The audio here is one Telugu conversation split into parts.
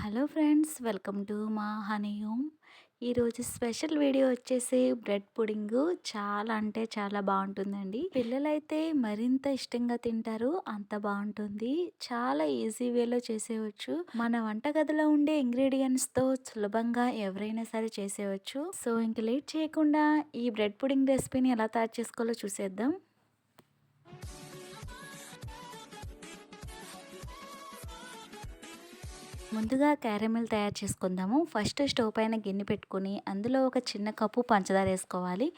హలో ఫ్రెండ్స్, వెల్కమ్ టు మా హనీ హోమ్. ఈరోజు స్పెషల్ వీడియో వచ్చేసి బ్రెడ్ పుడింగు. చాలా అంటే చాలా బాగుంటుందండి. పిల్లలైతే మరింత ఇష్టంగా తింటారు, అంత బాగుంటుంది. చాలా ఈజీ వేలో చేసేయచ్చు. మన వంటగదిలో ఉండే ఇంగ్రీడియంట్స్తో సులభంగా ఎవరైనా సరే చేసేయచ్చు. సో ఇంక లేట్ చేయకుండా ఈ బ్రెడ్ పుడింగ్ రెసిపీని ఎలా తయారు చేసుకోవాలో చూసేద్దాం. ముందుగా క్యారమెల్ తయారు చేసుకుందాము. ఫస్ట్ స్టవ్ పైన గిన్నె పెట్టుకొని అందులో ఒక చిన్న కప్పు పంచదార వేసుకోవాలి.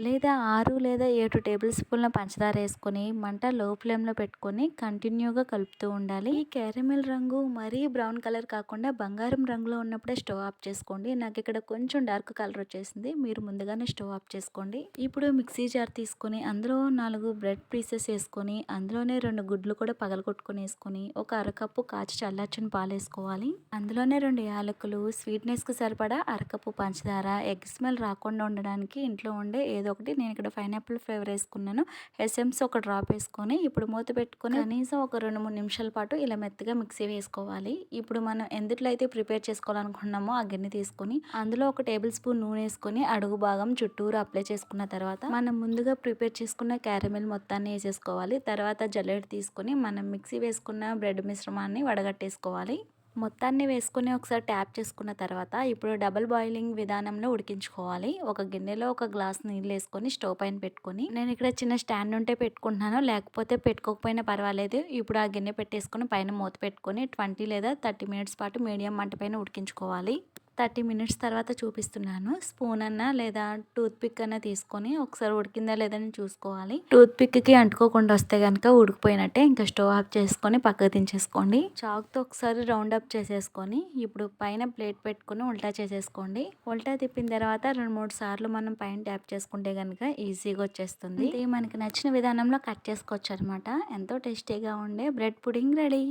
లేదా 6 లేదా 7 టేబుల్ స్పూన్ల పంచదార వేసుకొని మంట లో ఫ్లేమ్లో పెట్టుకొని కంటిన్యూగా కలుపుతూ ఉండాలి. ఈ క్యారమెల్ రంగు మరీ బ్రౌన్ కలర్ కాకుండా బంగారం రంగులో ఉన్నప్పుడే స్టవ్ ఆఫ్ చేసుకోండి. నాకు ఇక్కడ కొంచెం డార్క్ కలర్ వచ్చేసింది, మీరు ముందుగానే స్టవ్ ఆఫ్ చేసుకోండి. ఇప్పుడు మిక్సీ జార్ తీసుకొని అందులో 4 బ్రెడ్ పీసెస్ వేసుకొని అందులోనే 2 గుడ్లు కూడా పగలగొట్టుకొని వేసుకొని ఒక అరకప్పు కాచి చల్లార్చిన పాలు వేసుకోవాలి. అందులోనే 2 యాలకులు, స్వీట్నెస్కి సరిపడా అరకప్పు పంచదార, ఎగ్ స్మెల్ రాకుండా ఉండడానికి ఇంట్లో ఉండే ఏదో ఒకటి, నేను ఇక్కడ పైనాపిల్ ఫ్లేవర్ వేసుకున్నాను. ఎసెన్స్ ఒక డ్రాప్ వేసుకొని ఇప్పుడు మూత పెట్టుకొని కనీసం ఒక 2-3 నిమిషాల పాటు ఇలా మెత్తగా మిక్సీ వేసుకోవాలి. ఇప్పుడు మనం ఎందుట్లో అయితే ప్రిపేర్ చేసుకోవాలనుకున్నామో ఆ గిన్నె తీసుకొని అందులో ఒక టేబుల్ స్పూన్ నూనె వేసుకొని అడుగు భాగం చుట్టూరు అప్లై చేసుకున్న తర్వాత మనం ముందుగా ప్రిపేర్ చేసుకున్న క్యారమెల్ మొత్తాన్ని వేసేసుకోవాలి. తర్వాత జల్లెడ తీసుకొని మనం మిక్సీ వేసుకున్న బ్రెడ్ మిశ్రమాన్ని వడగట్టేసుకోవాలి. మొత్తాన్ని వేసుకొని ఒకసారి ట్యాప్ చేసుకున్న తర్వాత ఇప్పుడు డబుల్ బాయిలింగ్ విధానంలో ఉడికించుకోవాలి. ఒక గిన్నెలో ఒక గ్లాస్ నీళ్ళు వేసుకొని స్టవ్ పైన పెట్టుకొని, నేను ఇక్కడ చిన్న స్టాండ్ ఉంటే పెట్టుకుంటున్నాను, లేకపోతే పెట్టుకోకపోయినా పర్వాలేదు. ఇప్పుడు ఆ గిన్నె పెట్టేసుకొని పైన మూత పెట్టుకొని 20 లేదా 30 మినిట్స్ పాటు మీడియం మంట పైన ఉడికించుకోవాలి. 30 మినిట్స్ తర్వాత చూపిస్తున్నాను. స్పూన్ అన్నా లేదా టూత్ పిక్ అన్నా తీసుకొని ఒకసారి ఉడికిందా లేదని చూసుకోవాలి. టూత్ పిక్కి అంటుకోకుండా వస్తే కనుక ఉడికిపోయినట్టే. ఇంకా స్టవ్ ఆఫ్ చేసుకొని పక్కకు దించేసుకోండి. చాక్తో ఒకసారి రౌండ్ అప్ చేసేసుకొని ఇప్పుడు పైన ప్లేట్ పెట్టుకుని ఉల్టా చేసేసుకోండి. ఉల్టా తిప్పిన తర్వాత 2-3 సార్లు మనం పైన ట్యాప్ చేసుకుంటే కనుక ఈజీగా వచ్చేస్తుంది. ఇది మనకి నచ్చిన విధానంలో కట్ చేసుకోవచ్చు అనమాట. ఎంతో టేస్టీగా ఉండే బ్రెడ్ పుడింగ్ రెడీ.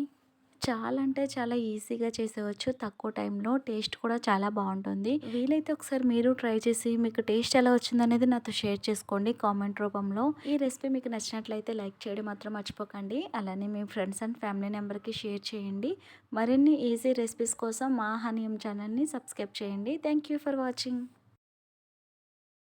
చాలా అంటే చాలా ఈజీగా చేసేవచ్చు, తక్కువ టైంలో. టేస్ట్ కూడా చాలా బాగుంటుంది. వీలైతే ఒకసారి మీరు ట్రై చేసి మీకు టేస్ట్ ఎలా వచ్చిందనేది నాతో షేర్ చేసుకోండి కామెంట్ రూపంలో. ఈ రెసిపీ మీకు నచ్చినట్లయితే లైక్ చేయడం మాత్రం మర్చిపోకండి. అలానే మీ ఫ్రెండ్స్ అండ్ ఫ్యామిలీ మెంబర్కి షేర్ చేయండి. మరిన్ని ఈజీ రెసిపీస్ కోసం మా హనీ హోమ్ ఛానల్ని సబ్స్క్రైబ్ చేయండి. Thank you for watching.